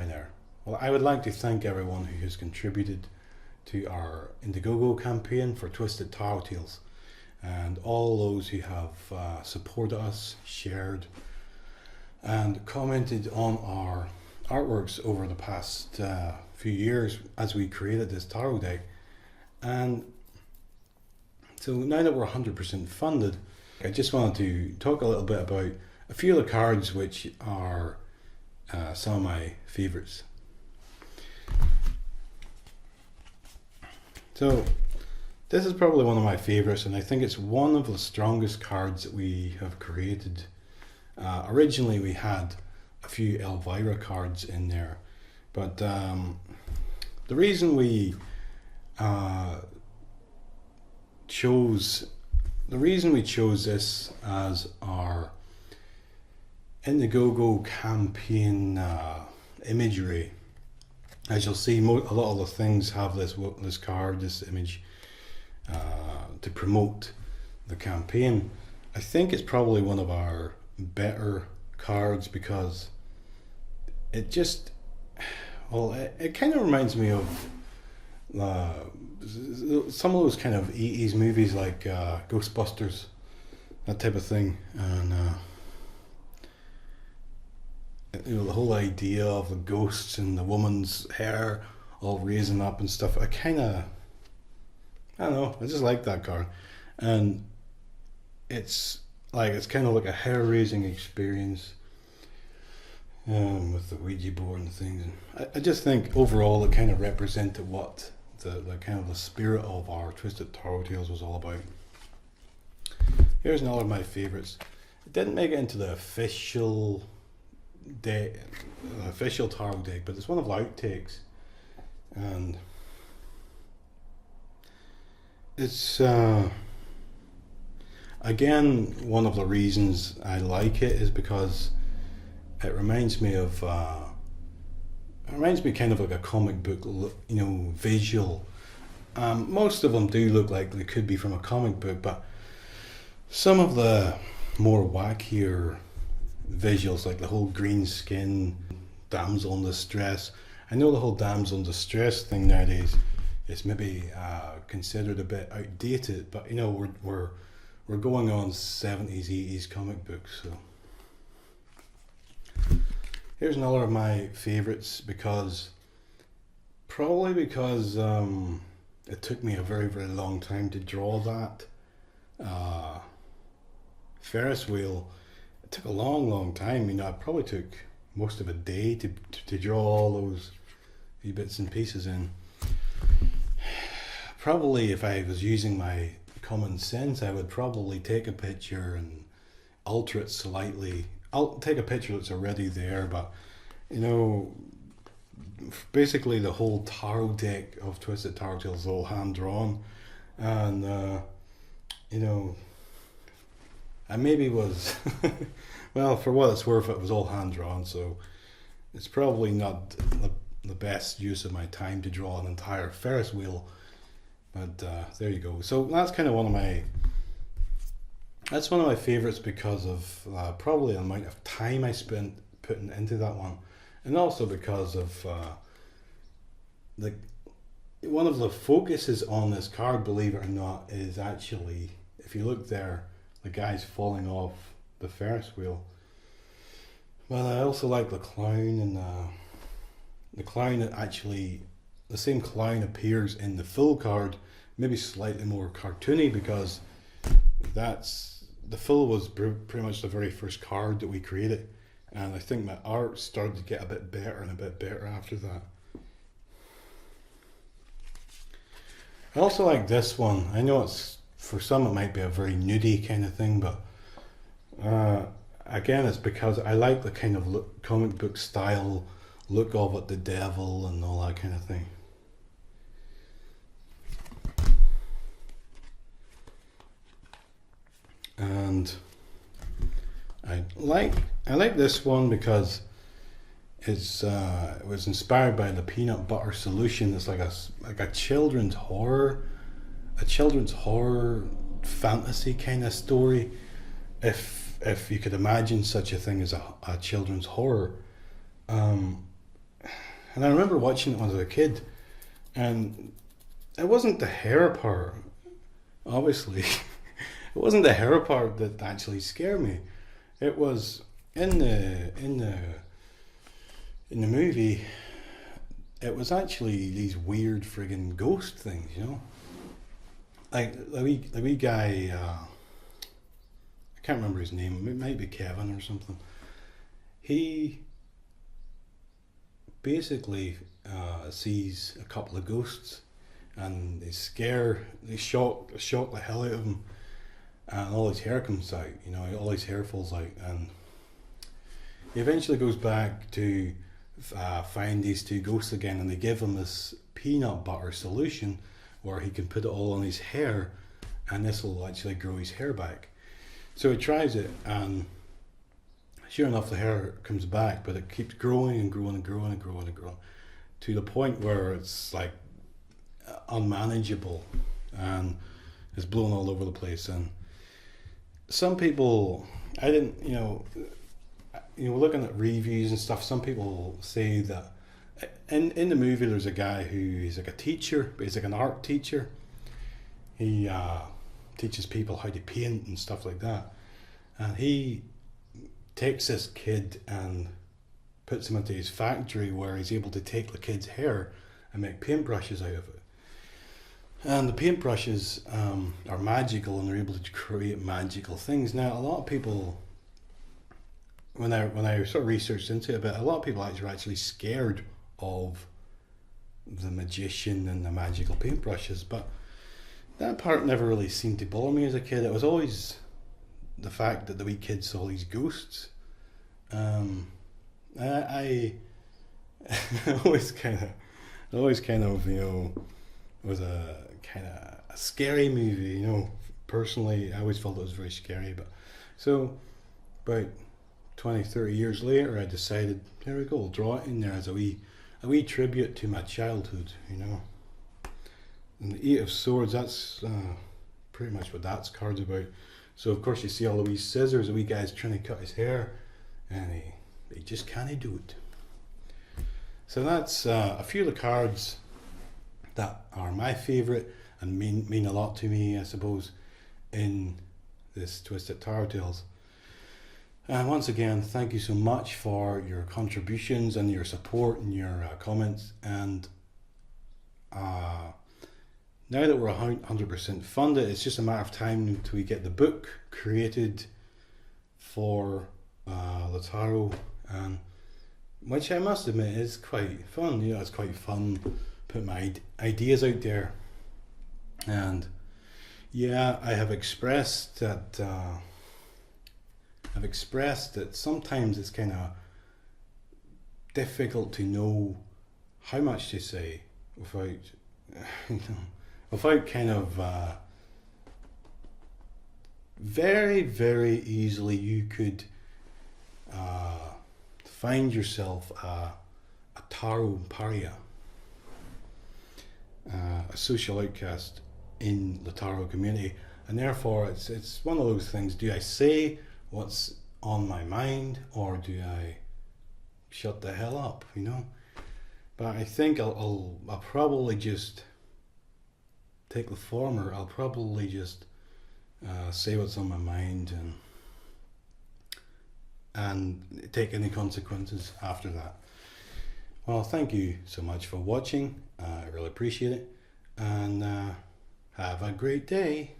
there? Well, I would like to thank everyone who has contributed to our Indiegogo campaign for Twisted Tarot Tales, and all those who have supported us, shared, and commented on our artworks over the past few years as we created this tarot deck. And so now that we're 100% funded, I just wanted to talk a little bit about a few of the cards which are some of my favourites. So this is probably one of my favourites, and I think it's one of the strongest cards that we have created. Originally we had a few Elvira cards in there, but the reason we chose this as our Indiegogo campaign imagery, as you'll see, a lot of the things have this card, this image, to promote the campaign. I think it's probably one of our better cards because it just, well, it kind of reminds me of some of those kind of 80s movies like Ghostbusters, that type of thing. And you know, the whole idea of the ghosts and the woman's hair all raising up and stuff, I don't know, I just like that card. And it's kind of like a hair raising experience with the Ouija board and things. And I just think overall it kind of represented what the kind of the spirit of our Twisted Tarot Tales was all about. Here's another of my favourites. It didn't make it into the official tarot deck, but it's one of the outtakes, and it's again, one of the reasons I like it is because it reminds me kind of like a comic book, you know, visual. Most of them do look like they could be from a comic book, but some of the more wackier visuals, like the whole green skin, damsel in distress. I know the whole damsel in distress thing nowadays is maybe considered a bit outdated, but you know, we're going on 70s, 80s comic books. So here's another of my favorites, probably because it took me a very, very long time to draw that Ferris wheel. It took a long time. You know, it probably took most of a day to draw all those few bits and pieces in. Probably if I was using my common sense, I would probably take a picture and alter it slightly. I'll take a picture that's already there, but you know, basically the whole tarot deck of Twisted Tarot Tales is all hand drawn, and you know, I maybe was well, for what it's worth, it was all hand drawn, so it's probably not the best use of my time to draw an entire Ferris wheel, but there you go. So that's kind of one of my favorites because of probably the amount of time I spent putting into that one, and also because of one of the focuses on this card, believe it or not, is actually, if you look there, the guy's falling off the Ferris wheel. Well, I also like the clown, and the clown actually, the same clown appears in the full card, maybe slightly more cartoony, because the full was pretty much the very first card that we created, and I think my art started to get a bit better and a bit better after that. I also like this one. I know it's, for some it might be a very nudie kind of thing, but again, it's because I like the kind of comic book style look of it, the devil and all that kind of thing. And I like this one because it was inspired by the peanut butter solution. It's like a children's horror fantasy kind of story, if you could imagine such a thing as a children's horror. And I remember watching it when I was a kid, and it wasn't the hair part, obviously. It wasn't the hair part that actually scared me. It was in the movie. It was actually these weird friggin' ghost things, you know. Like the wee guy. I can't remember his name. It might be Kevin or something. He basically sees a couple of ghosts, and they shock the hell out of him, and all his hair comes out. You know, all his hair falls out, and he eventually goes back to find these two ghosts again, and they give him this peanut butter solution where he can put it all on his hair, and this will actually grow his hair back. So he tries it, and sure enough, the hair comes back, but it keeps growing and growing and growing and growing and growing to the point where it's like unmanageable and it's blown all over the place. And some people, I didn't, looking at reviews and stuff, some people say that in the movie there's a guy who is like a teacher, but he's like an art teacher. He teaches people how to paint and stuff like that. And he takes this kid and puts him into his factory where he's able to take the kid's hair and make paintbrushes out of it. And the paintbrushes are magical, and they're able to create magical things. Now, a lot of people, when I sort of researched into it a bit, a lot of people are actually scared of the magician and the magical paintbrushes, but that part never really seemed to bother me as a kid. It was always the fact that the wee kid saw these ghosts. I always kind of, it was a kind of a scary movie, Personally, I always felt it was very scary. But so about 20, 30 years later, I decided, there we go, I'll draw it in there as a wee tribute to my childhood, And the Eight of Swords, that's pretty much what that card's about. So of course you see all the wee scissors, the wee guy's trying to cut his hair, and he just can't do it. So that's a few of the cards that are my favourite and mean a lot to me, I suppose, in this Twisted Tarot Tales. And once again, thank you so much for your contributions and your support and your comments. And now that we're 100% funded, it's just a matter of time until we get the book created for the tarot, and which I must admit is quite fun. It's quite fun putting my ideas out there. And yeah, I have expressed that sometimes it's kind of difficult to know how much to say without kind of very, very easily you could find yourself a tarot pariah, a social outcast in the tarot community, and therefore it's one of those things. Do I say what's on my mind, or do I shut the hell up? But I think I'll probably just take the former. I'll probably just say what's on my mind and take any consequences after that. Well, thank you so much for watching. I really appreciate it, and have a great day.